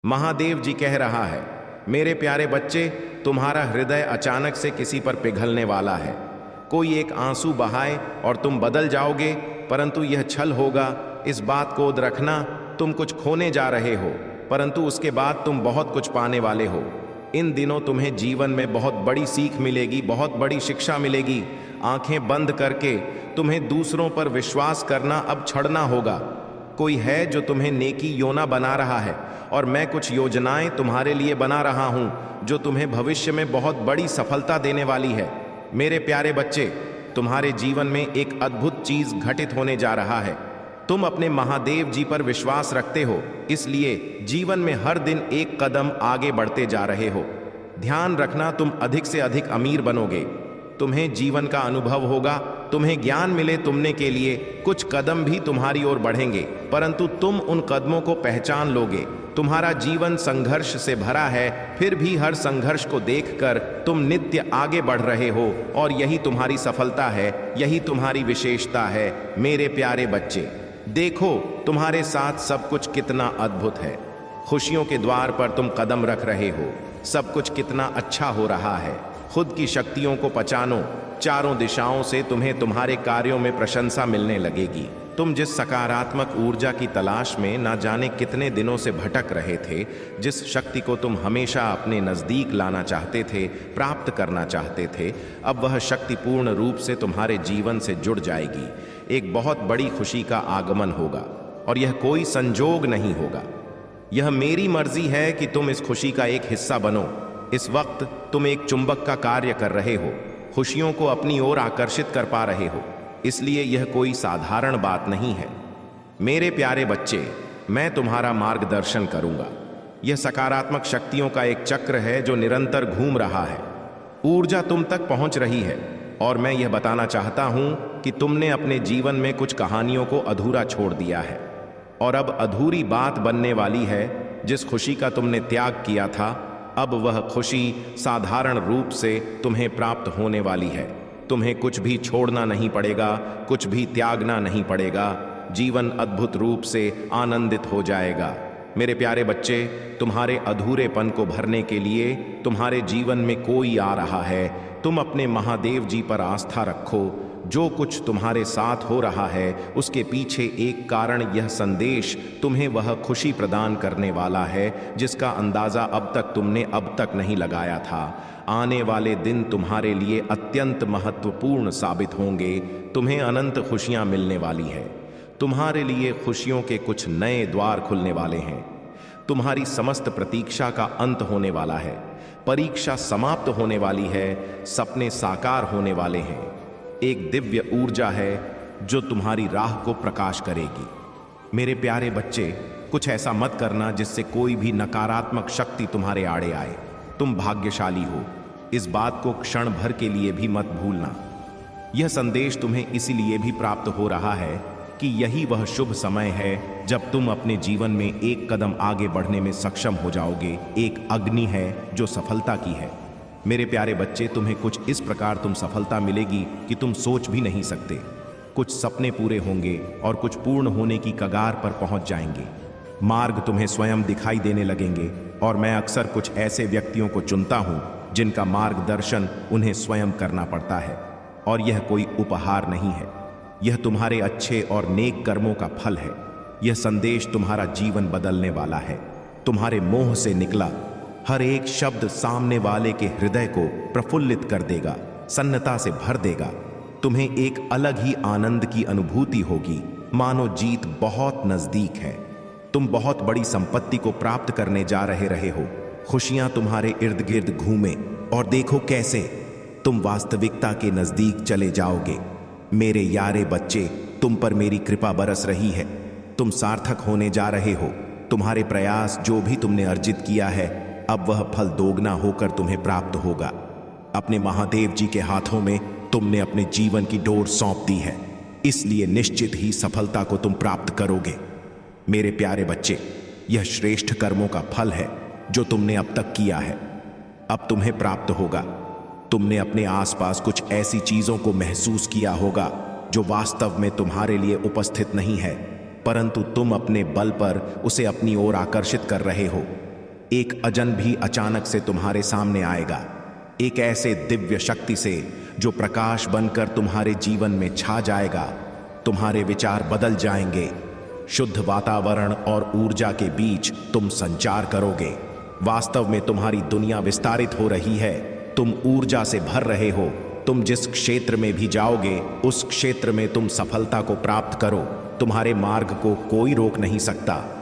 महादेव जी कह रहा है, मेरे प्यारे बच्चे, तुम्हारा हृदय अचानक से किसी पर पिघलने वाला है। कोई एक आंसू बहाए और तुम बदल जाओगे, परंतु यह छल होगा। इस बात को याद रखना, तुम कुछ खोने जा रहे हो, परंतु उसके बाद तुम बहुत कुछ पाने वाले हो। इन दिनों तुम्हें जीवन में बहुत बड़ी सीख मिलेगी, बहुत बड़ी शिक्षा मिलेगी। आंखें बंद करके तुम्हें दूसरों पर विश्वास करना अब छोड़ना होगा। कोई है जो तुम्हें नेकी योना बना रहा है और मैं कुछ योजनाएं तुम्हारे लिए बना रहा हूं जो तुम्हें भविष्य में बहुत बड़ी सफलता देने वाली है। मेरे प्यारे बच्चे, तुम्हारे जीवन में एक अद्भुत चीज घटित होने जा रहा है। तुम अपने महादेव जी पर विश्वास रखते हो, इसलिए जीवन में हर दिन एक कदम आगे बढ़ते जा रहे हो। ध्यान रखना, तुम अधिक से अधिक अमीर बनोगे। तुम्हें जीवन का अनुभव होगा, तुम्हें ज्ञान मिले तुमने के लिए कुछ कदम भी तुम्हारी ओर बढ़ेंगे, परंतु तुम उन कदमों को पहचान लोगे। तुम्हारा जीवन संघर्ष से भरा है, फिर भी हर संघर्ष को देखकर तुम नित्य आगे बढ़ रहे हो और यही तुम्हारी सफलता है, यही तुम्हारी विशेषता है। मेरे प्यारे बच्चे, देखो तुम्हारे साथ सब कुछ कितना अद्भुत है। खुशियों के द्वार पर तुम कदम रख रहे हो, सब कुछ कितना अच्छा हो रहा है। खुद की शक्तियों को पहचानो, चारों दिशाओं से तुम्हें तुम्हारे कार्यों में प्रशंसा मिलने लगेगी। तुम जिस सकारात्मक ऊर्जा की तलाश में ना जाने कितने दिनों से भटक रहे थे, जिस शक्ति को तुम हमेशा अपने नजदीक लाना चाहते थे, प्राप्त करना चाहते थे, अब वह शक्ति पूर्ण रूप से तुम्हारे जीवन से जुड़ जाएगी। एक बहुत बड़ी खुशी का आगमन होगा और यह कोई संजोग नहीं होगा। यह मेरी मर्जी है कि तुम इस खुशी का एक हिस्सा बनो। इस वक्त तुम एक चुंबक का कार्य कर रहे हो, खुशियों को अपनी ओर आकर्षित कर पा रहे हो, इसलिए यह कोई साधारण बात नहीं है। मेरे प्यारे बच्चे, मैं तुम्हारा मार्गदर्शन करूंगा। यह सकारात्मक शक्तियों का एक चक्र है जो निरंतर घूम रहा है। ऊर्जा तुम तक पहुंच रही है और मैं यह बताना चाहता हूं कि तुमने अपने जीवन में कुछ कहानियों को अधूरा छोड़ दिया है और अब अधूरी बात बनने वाली है। जिस खुशी का तुमने त्याग किया था, अब वह खुशी साधारण रूप से तुम्हें प्राप्त होने वाली है। तुम्हें कुछ भी छोड़ना नहीं पड़ेगा, कुछ भी त्यागना नहीं पड़ेगा। जीवन अद्भुत रूप से आनंदित हो जाएगा। मेरे प्यारे बच्चे, तुम्हारे अधूरेपन को भरने के लिए तुम्हारे जीवन में कोई आ रहा है। तुम अपने महादेव जी पर आस्था रखो। जो कुछ तुम्हारे साथ हो रहा है उसके पीछे एक कारण, यह संदेश तुम्हें वह खुशी प्रदान करने वाला है जिसका अंदाजा अब तक तुमने अब तक नहीं लगाया था। आने वाले दिन तुम्हारे लिए अत्यंत महत्वपूर्ण साबित होंगे। तुम्हें अनंत खुशियां मिलने वाली है। तुम्हारे लिए खुशियों के कुछ नए द्वार खुलने वाले हैं। तुम्हारी समस्त प्रतीक्षा का अंत होने वाला है। परीक्षा समाप्त होने वाली है। सपने साकार होने वाले हैं। एक दिव्य ऊर्जा है जो तुम्हारी राह को प्रकाश करेगी। मेरे प्यारे बच्चे, कुछ ऐसा मत करना जिससे कोई भी नकारात्मक शक्ति तुम्हारे आड़े आए। तुम भाग्यशाली हो, इस बात को क्षण भर के लिए भी मत भूलना। यह संदेश तुम्हें इसीलिए भी प्राप्त हो रहा है कि यही वह शुभ समय है जब तुम अपने जीवन में एक कदम आगे बढ़ने में सक्षम हो जाओगे। एक अग्नि है जो सफलता की है। मेरे प्यारे बच्चे, तुम्हें कुछ इस प्रकार तुम सफलता मिलेगी कि तुम सोच भी नहीं सकते। कुछ सपने पूरे होंगे और कुछ पूर्ण होने की कगार पर पहुंच जाएंगे। मार्ग तुम्हें स्वयं दिखाई देने लगेंगे और मैं अक्सर कुछ ऐसे व्यक्तियों को चुनता हूं जिनका मार्गदर्शन उन्हें स्वयं करना पड़ता है। और यह कोई उपहार नहीं है, यह तुम्हारे अच्छे और नेक कर्मों का फल है। यह संदेश तुम्हारा जीवन बदलने वाला है। तुम्हारे मुंह से निकला हर एक शब्द सामने वाले के हृदय को प्रफुल्लित कर देगा, सन्नता से भर देगा। तुम्हें एक अलग ही आनंद की अनुभूति होगी, मानो जीत बहुत नजदीक है। तुम बहुत बड़ी संपत्ति को प्राप्त करने जा रहे हो। खुशियां तुम्हारे इर्द गिर्द घूमे और देखो कैसे तुम वास्तविकता के नजदीक चले जाओगे। मेरे यारे बच्चे, तुम पर मेरी कृपा बरस रही है। तुम सार्थक होने जा रहे हो। तुम्हारे प्रयास, जो भी तुमने अर्जित किया है, अब वह फल दोगुना होकर तुम्हें प्राप्त होगा। अपने महादेव जी के हाथों में तुमने अपने जीवन की डोर सौंप दी है, इसलिए निश्चित ही सफलता को तुम प्राप्त करोगे। मेरे प्यारे बच्चे, यह श्रेष्ठ कर्मों का फल है जो तुमने अब तक किया है, अब तुम्हें प्राप्त होगा। तुमने अपने आसपास कुछ ऐसी चीजों को महसूस किया होगा जो वास्तव में तुम्हारे लिए उपस्थित नहीं है, परंतु तुम अपने बल पर उसे अपनी ओर आकर्षित कर रहे हो। एक अजन भी अचानक से तुम्हारे सामने आएगा, एक ऐसे दिव्य शक्ति से जो प्रकाश बनकर तुम्हारे जीवन में छा जाएगा। तुम्हारे विचार बदल जाएंगे, शुद्ध वातावरण और ऊर्जा के बीच तुम संचार करोगे। वास्तव में तुम्हारी दुनिया विस्तारित हो रही है, तुम ऊर्जा से भर रहे हो। तुम जिस क्षेत्र में भी जाओगे उस क्षेत्र में तुम सफलता को प्राप्त करो। तुम्हारे मार्ग को कोई रोक नहीं सकता।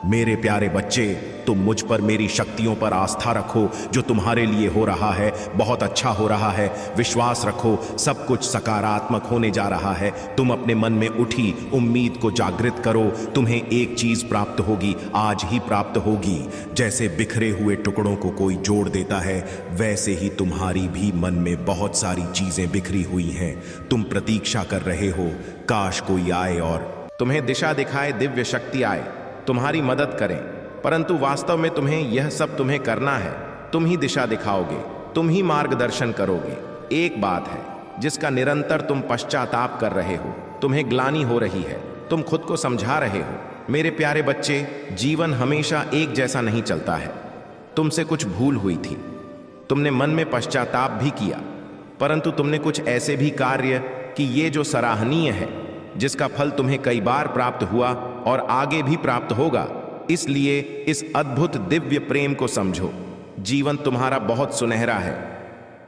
मेरे प्यारे बच्चे, तुम मुझ पर, मेरी शक्तियों पर आस्था रखो। जो तुम्हारे लिए हो रहा है बहुत अच्छा हो रहा है। विश्वास रखो, सब कुछ सकारात्मक होने जा रहा है। तुम अपने मन में उठी उम्मीद को जागृत करो। तुम्हें एक चीज प्राप्त होगी, आज ही प्राप्त होगी। जैसे बिखरे हुए टुकड़ों को कोई जोड़ देता है, वैसे ही तुम्हारी भी मन में बहुत सारी चीजें बिखरी हुई हैं। तुम प्रतीक्षा कर रहे हो, काश कोई आए और तुम्हें दिशा दिखाए, दिव्य शक्ति आए, तुम्हारी मदद करें। परंतु वास्तव में तुम्हें यह सब तुम्हें करना है। तुम ही दिशा दिखाओगे, तुम ही मार्गदर्शन करोगे। एक बात है जिसका निरंतर तुम पश्चाताप कर रहे हो, तुम्हें ग्लानि हो रही है, तुम खुद को समझा रहे हो। मेरे प्यारे बच्चे, जीवन हमेशा एक जैसा नहीं चलता है। तुमसे कुछ भूल हुई थी, तुमने मन में पश्चाताप भी किया, परंतु तुमने कुछ ऐसे भी कार्य कि ये जो सराहनीय है, जिसका फल तुम्हें कई बार प्राप्त हुआ और आगे भी प्राप्त होगा। इसलिए इस अद्भुत दिव्य प्रेम को समझो। जीवन तुम्हारा बहुत सुनहरा है।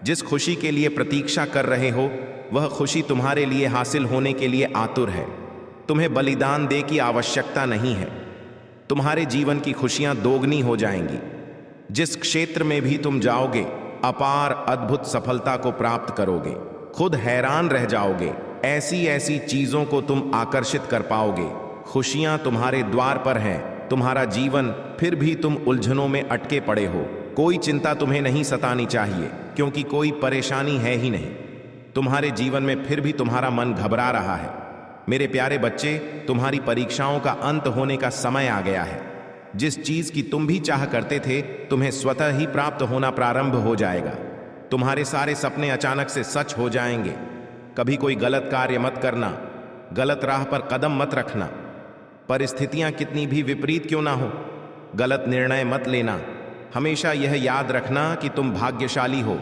जिस खुशी के लिए प्रतीक्षा कर रहे हो, वह खुशी तुम्हारे लिए हासिल होने के लिए आतुर है। तुम्हें बलिदान दे की आवश्यकता नहीं है। तुम्हारे जीवन की खुशियां दोगुनी हो जाएंगी। जिस क्षेत्र में भी तुम जाओगे, अपार अद्भुत सफलता को प्राप्त करोगे। खुद हैरान रह जाओगे, ऐसी ऐसी चीजों को तुम आकर्षित कर पाओगे। खुशियां तुम्हारे द्वार पर हैं। तुम्हारा जीवन, फिर भी तुम उलझनों में अटके पड़े हो। कोई चिंता तुम्हें नहीं सतानी चाहिए, क्योंकि कोई परेशानी है ही नहीं। तुम्हारे जीवन में फिर भी तुम्हारा मन घबरा रहा है। मेरे प्यारे बच्चे, तुम्हारी परीक्षाओं का अंत होने का समय आ गया है। जिस चीज की तुम भी चाह करते थे, तुम्हें स्वतः ही प्राप्त होना प्रारंभ हो जाएगा। तुम्हारे सारे सपने अचानक से सच हो जाएंगे। कभी कोई गलत कार्य मत करना, गलत राह पर कदम मत रखना। परिस्थितियां कितनी भी विपरीत क्यों ना हो, गलत निर्णय मत लेना। हमेशा यह याद रखना कि तुम भाग्यशाली हो।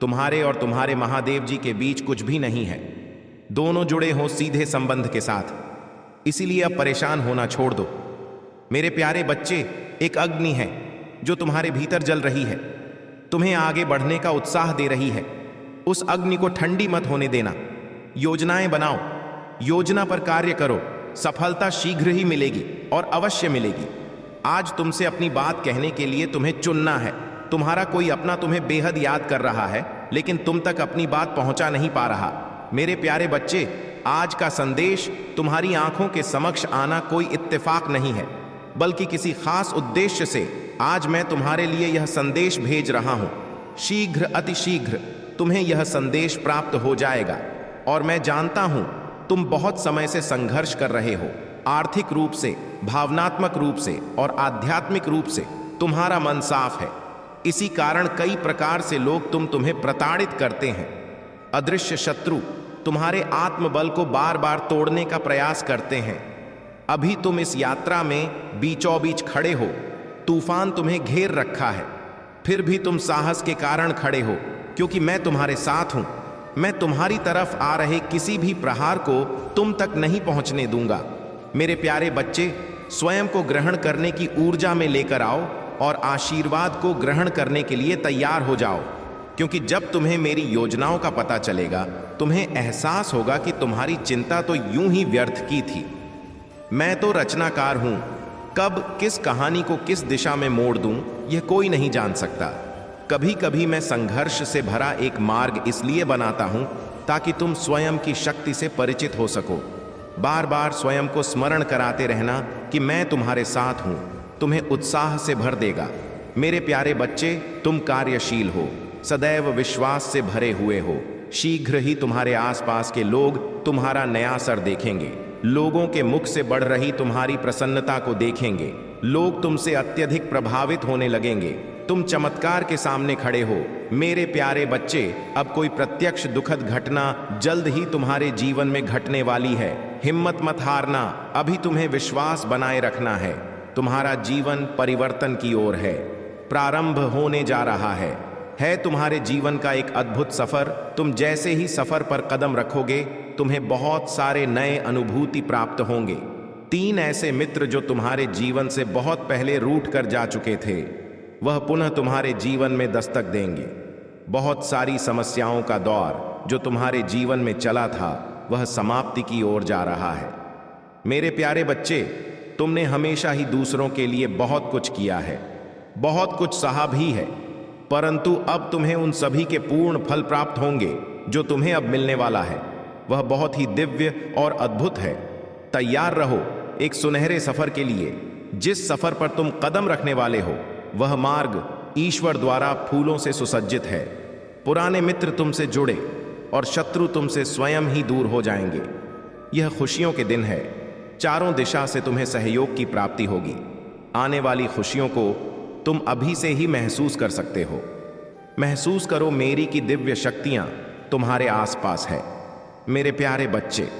तुम्हारे और तुम्हारे महादेव जी के बीच कुछ भी नहीं है। दोनों जुड़े हो सीधे संबंध के साथ। इसीलिए अब परेशान होना छोड़ दो। मेरे प्यारे बच्चे, एक अग्नि है जो तुम्हारे भीतर जल रही है, तुम्हें आगे बढ़ने का उत्साह दे रही है। उस अग्नि को ठंडी मत होने देना। योजनाएं बनाओ, योजना पर कार्य करो। सफलता शीघ्र ही मिलेगी और अवश्य मिलेगी। आज तुमसे अपनी बात कहने के लिए तुम्हें चुनना है। तुम्हारा कोई अपना तुम्हें बेहद याद कर रहा है, लेकिन तुम तक अपनी बात पहुंचा नहीं पा रहा। मेरे प्यारे बच्चे, आज का संदेश तुम्हारी आंखों के समक्ष आना कोई इत्तेफाक नहीं है, बल्कि किसी खास उद्देश्य से आज मैं तुम्हारे लिए यह संदेश भेज रहा हूं। शीघ्र, अतिशीघ्र तुम्हें यह संदेश प्राप्त हो जाएगा। और मैं जानता हूं तुम बहुत समय से संघर्ष कर रहे हो। आर्थिक रूप से, भावनात्मक रूप से और आध्यात्मिक रूप से तुम्हारा मन साफ है। इसी कारण कई प्रकार से लोग तुम्हें प्रताड़ित करते हैं। अदृश्य शत्रु तुम्हारे आत्मबल को बार बार तोड़ने का प्रयास करते हैं। अभी तुम इस यात्रा में बीचों बीच खड़े हो। तूफान तुम्हें घेर रखा है, फिर भी तुम साहस के कारण खड़े हो, क्योंकि मैं तुम्हारे साथ हूं। मैं तुम्हारी तरफ आ रहे किसी भी प्रहार को तुम तक नहीं पहुंचने दूंगा। मेरे प्यारे बच्चे, स्वयं को ग्रहण करने की ऊर्जा में लेकर आओ और आशीर्वाद को ग्रहण करने के लिए तैयार हो जाओ। क्योंकि जब तुम्हें मेरी योजनाओं का पता चलेगा, तुम्हें एहसास होगा कि तुम्हारी चिंता तो यूं ही व्यर्थ की थी। मैं तो रचनाकार हूं। कब किस कहानी को किस दिशा में मोड़ दूं, यह कोई नहीं जान सकता। कभी कभी मैं संघर्ष से भरा एक मार्ग इसलिए बनाता हूं ताकि तुम स्वयं की शक्ति से परिचित हो सको। बार बार स्वयं को स्मरण कराते रहना कि मैं तुम्हारे साथ हूं, तुम्हें उत्साह से भर देगा। मेरे प्यारे बच्चे, तुम कार्यशील हो, सदैव विश्वास से भरे हुए हो। शीघ्र ही तुम्हारे आसपास के लोग तुम्हारा नया असर देखेंगे। लोगों के मुख से बढ़ रही तुम्हारी प्रसन्नता को देखेंगे। लोग तुमसे अत्यधिक प्रभावित होने लगेंगे। तुम चमत्कार के सामने खड़े हो। मेरे प्यारे बच्चे, अब कोई प्रत्यक्ष दुखद घटना जल्द ही तुम्हारे जीवन में घटने वाली है। हिम्मत मत हारना, अभी तुम्हें विश्वास बनाए रखना है। तुम्हारा जीवन परिवर्तन की ओर है। प्रारंभ होने जा रहा है तुम्हारे जीवन का एक अद्भुत सफर। तुम जैसे ही सफर पर कदम रखोगे, तुम्हें बहुत सारे नए अनुभूति प्राप्त होंगे। 3 ऐसे मित्र जो तुम्हारे जीवन से बहुत पहले रूठ कर जा चुके थे, वह पुनः तुम्हारे जीवन में दस्तक देंगे। बहुत सारी समस्याओं का दौर जो तुम्हारे जीवन में चला था, वह समाप्ति की ओर जा रहा है। मेरे प्यारे बच्चे, तुमने हमेशा ही दूसरों के लिए बहुत कुछ किया है, बहुत कुछ सहा भी है, परंतु अब तुम्हें उन सभी के पूर्ण फल प्राप्त होंगे। जो तुम्हें अब मिलने वाला है वह बहुत ही दिव्य और अद्भुत है। तैयार रहो एक सुनहरे सफर के लिए। जिस सफर पर तुम कदम रखने वाले हो, वह मार्ग ईश्वर द्वारा फूलों से सुसज्जित है। पुराने मित्र तुमसे जुड़े और शत्रु तुमसे स्वयं ही दूर हो जाएंगे। यह खुशियों के दिन है। चारों दिशा से तुम्हें सहयोग की प्राप्ति होगी। आने वाली खुशियों को तुम अभी से ही महसूस कर सकते हो। महसूस करो मेरी की दिव्य शक्तियां तुम्हारे आसपास है। मेरे प्यारे बच्चे,